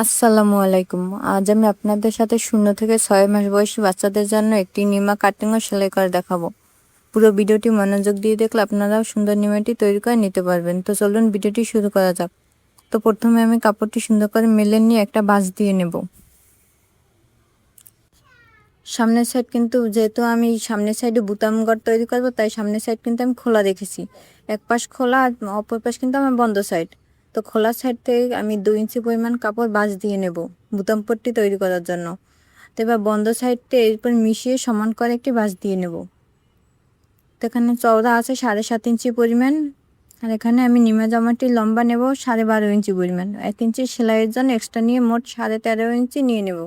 আসসালামু আলাইকুম। আজ আমি আপনাদের সাথে 0 থেকে 6 মাস বয়সী বাচ্চাদের জন্য একটি নিমা কাটিং ও সেলাই করে দেখাবো। পুরো ভিডিওটি মনোযোগ দিয়ে দেখলে আপনারাও সুন্দর নিমাটি তৈরি করে নিতে পারবেন। তো চলুন ভিডিওটি শুরু করা যাক। তো প্রথমে আমি কাপড়টি সুন্দর করে মেলে নিয়ে একটা ভাঁজ দিয়ে নেব। সামনের সাইড কিন্তু যেহেতু আমি সামনের সাইডে বুতাম ঘর তৈরি করব, তাই সামনের সাইড কিন্তু আমি খোলা রেখেছি। এক পাশ খোলা আর অপর পাশ কিন্তু আমার বন্ধ সাইড। তো খোলা সাইড থেকে আমি 2 ইঞ্চি পরিমাণ কাপড় ভাঁজ দিয়ে নেব বুতাম পট্টি তৈরি করার জন্য। তো এবার বন্ধ সাইডটা এরপর মিশিয়ে সমান করে একটি ভাঁজ দিয়ে নেব। তো এখানে চওড়া আছে 7.5 ইঞ্চি পরিমাণ, আর এখানে আমি নিমা জামাটির লম্বা নেব 12.5 ইঞ্চি পরিমাণ। 1 ইঞ্চি সেলাইয়ের জন্য এক্সট্রা নিয়ে মোট 13.5 ইঞ্চি নিয়ে নেব।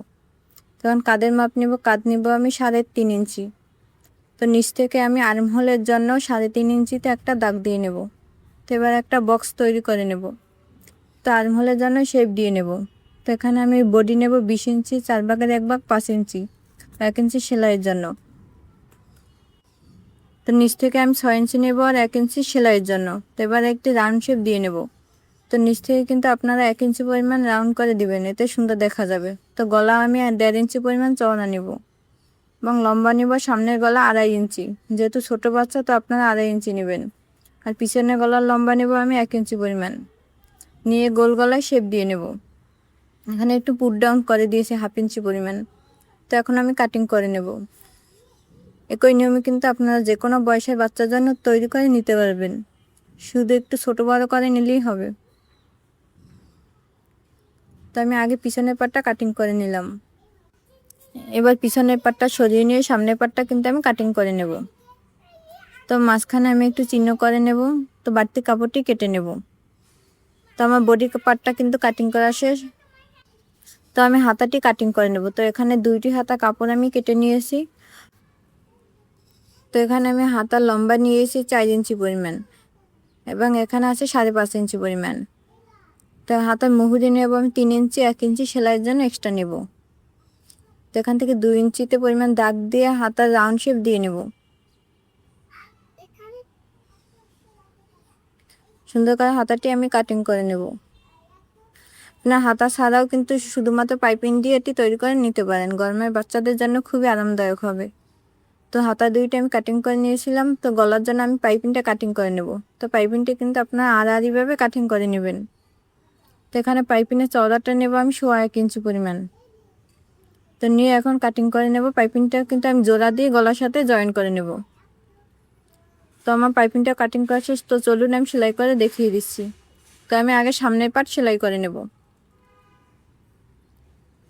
তখন কাঁধের মাপ নেব, কাঁধ নেব আমি 3.5 ইঞ্চি। তো নিচ থেকে আমি আর্ম হোলের জন্য 3.5 ইঞ্চিতে একটা দাগ দিয়ে নেব। তো এবার একটা বক্স তৈরি করে নেব। তো আর্ম হোলের জন্য শেপ দিয়ে নেব। তো এখানে আমি বডি নেব 20 ইঞ্চি, 4 ভাগের 1 ভাগ 5 ইঞ্চি, 1 ইঞ্চি সেলাইয়ের জন্য। তো নিচ থেকে আমি 6 ইঞ্চি নেব আর 1 ইঞ্চি সেলাইয়ের জন্য। তো এবার একটি রাউন্ড শেপ দিয়ে নেব। তো নিচ থেকে কিন্তু আপনারা 1 ইঞ্চি পরিমাণ রাউন্ড করে দিবেন, এতে সুন্দর দেখা যাবে। তো গলা আমি 1.5 ইঞ্চি পরিমাণ চওড়া নেব এবং লম্বা নিব সামনের গলা 2.5 ইঞ্চি। যেহেতু ছোট বাচ্চা তো আপনারা 2.5 ইঞ্চি নেবেন। আর পিছনের গলার লম্বা নেব আমি 1 ইঞ্চি পরিমাণ, নিয়ে গোল গলায় শেপ দিয়ে নেব। এখানে একটু পুট ডাউন করে দিয়েছি 1/2 ইঞ্চি পরিমাণ। তো এখন আমি কাটিং করে নেব। একই নিয়মে কিন্তু আপনারা যে কোনো বয়সের বাচ্চার জন্য তৈরি করে নিতে পারবেন, শুধু একটু ছোট বড় করে নিলেই হবে। তো আমি আগে পিছনের পাটটা কাটিং করে নিলাম। এবার পিছনের পাটটা সরিয়ে নিয়ে সামনের পাটটা কিন্তু আমি কাটিং করে নেব। তো মাঝখানে আমি একটু চিহ্ন করে নেব। তো বাড়তি কাপড়টি কেটে নেব। তো আমার বডি পার্টটা কিন্তু কাটিং করা শেষ। তো আমি হাতাটি কাটিং করে নেব। তো এখানে 2টি হাতা কাপড় আমি কেটে নিয়েছি। তো এখানে আমি হাতার লম্বা নিয়েছি 4 ইঞ্চি পরিমাণ এবং এখানে আছে 5.5 ইঞ্চি পরিমাণ। তো হাতার মুহুরি নেব আমি 3 ইঞ্চি, 1 ইঞ্চি সেলাইয়ের জন্য এক্সট্রা নেব। তো এখান থেকে 2 ইঞ্চিতে পরিমাণ দাগ দিয়ে হাতার রাউন্ড শেপ দিয়ে নেব। সুন্দর করে হাতাটি আমি কাটিং করে নেব। না, হাতা ছাড়াও কিন্তু শুধুমাত্র পাইপিং দিয়ে এটি তৈরি করে নিতে পারেন, গরমের বাচ্চাদের জন্য খুবই আরামদায়ক হবে। তো হাতা 2টা আমি কাটিং করে নিয়েছিলাম। তো গলার জন্য আমি পাইপিংটা কাটিং করে নেব। তো পাইপিংটা কিন্তু আপনারা আড়াআড়িভাবে কাটিং করে নেবেন। তো এখানে পাইপিংয়ের চওড়াটা নেব আমি 1.5 ইঞ্চি পরিমাণ। তো নিয়ে এখন কাটিং করে নেব। পাইপিংটা কিন্তু আমি জোড়া দিয়ে গলার সাথে জয়েন করে নেব। তো আমার পাইপিংটা কাটিং করা শেষ। তো চলুন আমি সেলাই করে দেখিয়ে দিচ্ছি। তো আমি আগে সামনের পার্ট সেলাই করে নেব।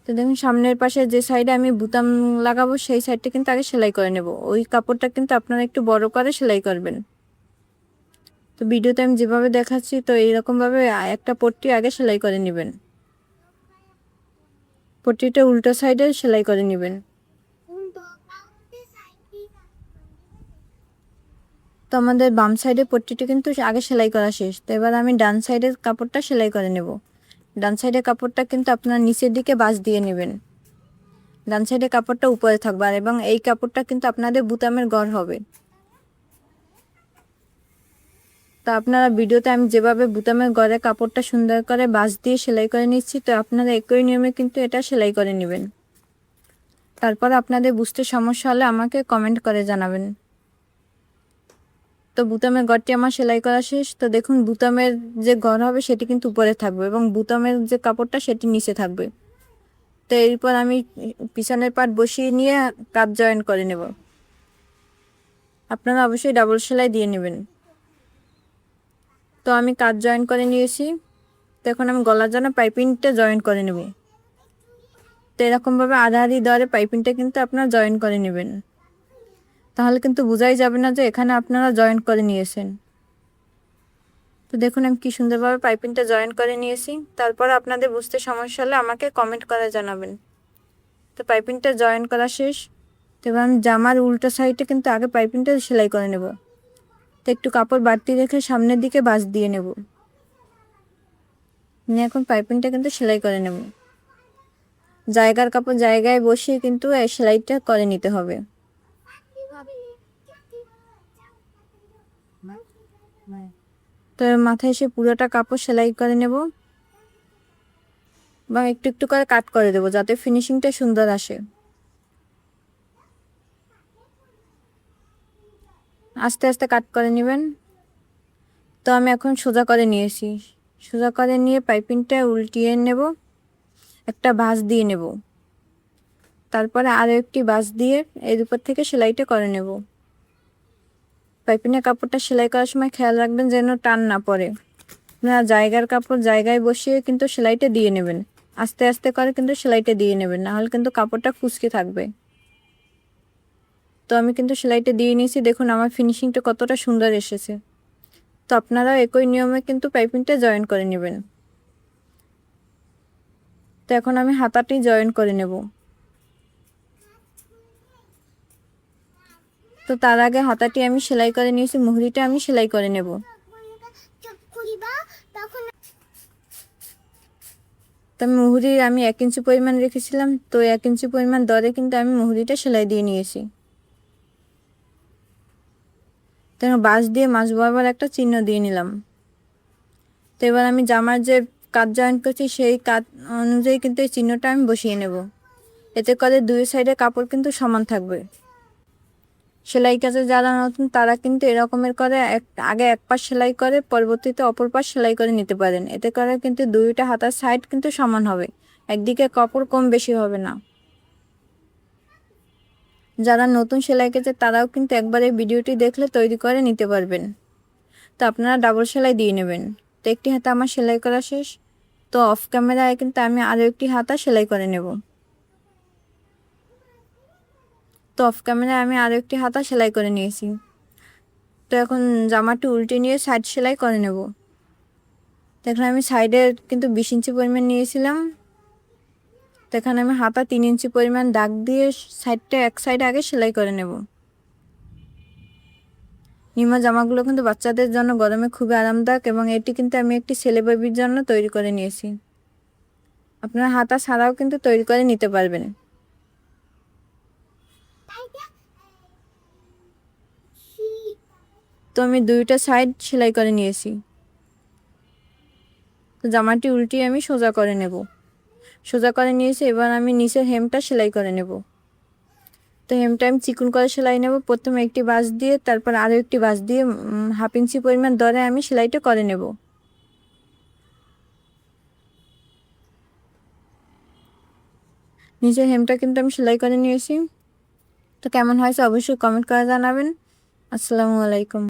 তো দেখুন সামনের পাশে যে সাইডে আমি বুতাম লাগাবো সেই সাইডটা কিন্তু আগে সেলাই করে নেব। ওই কাপড়টা কিন্তু আপনারা একটু বড় করে সেলাই করবেন। তো ভিডিওতে আমি যেভাবে দেখাচ্ছি তো এইরকমভাবে একটা পট্টি আগে সেলাই করে নেবেন। পট্টিটা উল্টো সাইডে সেলাই করে নেবেন। তো আমাদের বাম সাইডে পট্টিটা কিন্তু আগে সেলাই করা শেষ। তো এবার আমি ডান সাইডের কাপড়টা সেলাই করে নেব। ডান সাইডের কাপড়টা কিন্তু আপনার নিচের দিকে ভাঁজ দিয়ে নেবেন। ডান সাইডের কাপড়টা উপরে থাকবে আর এবং এই কাপড়টা কিন্তু আপনাদের বুতামের ঘর হবে। তা আপনারা ভিডিওতে আমি যেভাবে বুতামের ঘরে কাপড়টা সুন্দর করে ভাঁজ দিয়ে সেলাই করে নিচ্ছি, তো আপনারা একই নিয়মে কিন্তু এটা সেলাই করে নেবেন। তারপর আপনাদের বুঝতে সমস্যা হলে আমাকে কমেন্ট করে জানাবেন। তো বুতামের ঘরটি আমার সেলাই করা শেষ। তো দেখুন বুতামের যে ঘর হবে সেটি কিন্তু উপরে থাকবে এবং বুতামের যে কাপড়টা সেটি নিচে থাকবে। তো এরপর আমি পিছনের পার্ট বসিয়ে নিয়ে কাঁধ জয়েন করে নেব। আপনারা অবশ্যই ডাবল সেলাই দিয়ে নেবেন। তো আমি কাঁধ জয়েন করে নিয়েছি। তো এখন আমি গলার জন্য পাইপিংটা জয়েন করে নেব। তো এরকমভাবে আড়াআড়ি দরে পাইপিংটা কিন্তু আপনারা জয়েন করে নেবেন, তাহলে কিন্তু বোঝাই যাবে না যে এখানে আপনারা জয়েন করে নিয়েছেন। তো দেখুন আমি কি সুন্দরভাবে পাইপিংটা জয়েন করে নিয়েছি। তারপর আপনাদের বুঝতে সমস্যা হলে আমাকে কমেন্ট করে জানাবেন। তো পাইপিংটা জয়েন করা শেষ। তো এবার আমি জামার উল্টো সাইডে কিন্তু আগে পাইপিংটা সেলাই করে নেব। তো একটু কাপড় বাড়তি রেখে সামনের দিকে ভাঁজ দিয়ে নেব, নিয়ে এখন পাইপিংটা কিন্তু সেলাই করে নেব। জায়গার কাপড় জায়গায় বসিয়ে কিন্তু এই সেলাইটা করে নিতে হবে। তো মাথায় এসে পুরোটা কাপড় সেলাই করে নেব। বা একটু একটু করে কাট করে দেবো যাতে ফিনিশিংটা সুন্দর আসে। আস্তে আস্তে কাট করে নেবেন। তো আমি এখন সোজা করে নিয়েছি, সোজা করে নিয়ে পাইপিংটা উল্টিয়ে নেব, একটা ভাঁজ দিয়ে নেব, তারপরে আরও একটি ভাঁজ দিয়ে এর উপর থেকে সেলাইটা করে নেব। পাইপিংয়ের কাপড়টা সেলাই করার সময় খেয়াল রাখবেন যেন টান না পড়ে। আপনারা জায়গার কাপড় জায়গায় বসিয়ে কিন্তু সেলাইটা দিয়ে নেবেন, আস্তে আস্তে করে কিন্তু সেলাইটা দিয়ে নেবেন, নাহলে কিন্তু কাপড়টা কুঁচকে থাকবে। তো আমি কিন্তু সেলাইটা দিয়ে নিয়েছি, দেখুন আমার ফিনিশিংটা কতটা সুন্দর এসেছে। তো আপনারাও একই নিয়মে কিন্তু পাইপিংটা জয়েন করে নেবেন। তো এখন আমি হাতাটি জয়েন করে নেব। তো তার আগে হাতাটি আমি সেলাই করে নিয়েছি, মুহুরিটা আমি সেলাই করে নেব। তো মুহুরি আমি 1 ইঞ্চি পরিমাণ রেখেছিলাম, তো 1 ইঞ্চি পরিমাণ দরে কিন্তু আমি মুহুরিটা সেলাই দিয়ে নিয়েছি। তো বাঁশ দিয়ে মাঝ বরাবর একটা চিহ্ন দিয়ে নিলাম। তো এবার আমি জামার যে কাট জয়েন করছি সেই কাট অনুযায়ী কিন্তু এই চিহ্নটা আমি বসিয়ে নেব, এতে করে দুই সাইডে কাপড় কিন্তু সমান থাকবে। সেলাই কাজে যারা নতুন তারা কিন্তু এরকমের করে আগে এক পাশ সেলাই করে পরবর্তীতে অপর পাশ সেলাই করে নিতে পারেন, এতে করে কিন্তু দুইটা হাতার সাইড কিন্তু সমান হবে, একদিকে কাপড় কম বেশি হবে না। যারা নতুন সেলাই কাজে তারাও কিন্তু একবার এই ভিডিওটি দেখলে তৈরি করে নিতে পারবেন। তো আপনারা ডাবল সেলাই দিয়ে নেবেন। তো একটি হাতা আমার সেলাই করা শেষ, তো অফ ক্যামেরায় কিন্তু আমি আরও একটি হাতা সেলাই করে নেব। তো অফ ক্যামেরায় আমি আরও একটি হাতা সেলাই করে নিয়েছি। তো এখন জামাটি উল্টে নিয়ে সাইড সেলাই করে নেব। তো এখানে আমি সাইডে কিন্তু 20 ইঞ্চি পরিমাণ নিয়েছিলাম, তো এখানে আমি হাতা 3 ইঞ্চি পরিমাণ দাগ দিয়ে সাইডটা এক সাইড আগে সেলাই করে নেব। নিমা জামাগুলো কিন্তু বাচ্চাদের জন্য গরমে খুবই আরামদায়ক, এবং এটি কিন্তু আমি একটি ছেলে বেবির জন্য তৈরি করে নিয়েছি। আপনারা হাতা ছাড়াও কিন্তু তৈরি করে নিতে পারবেন। তো আমি দুইটা সাইড সেলাই করে নিয়েছি। তো জামাটি উল্টিয়ে আমি সোজা করে নেব, সোজা করে নিয়েছি। এবার আমি নিচের হেমটা সেলাই করে নেব। তো হেমটা আমি চিকন করে সেলাই নেব, প্রথমে একটি ভাঁজ দিয়ে তারপর আরও একটি ভাঁজ দিয়ে 1/2 ইঞ্চি পরিমাণ দরে আমি সেলাইটা করে নেব। নিচের হেমটা কিন্তু আমি সেলাই করে নিয়েছি। তো কেমন হয়েছে অবশ্যই কমেন্ট করে জানাবেন। আসসালামু আলাইকুম।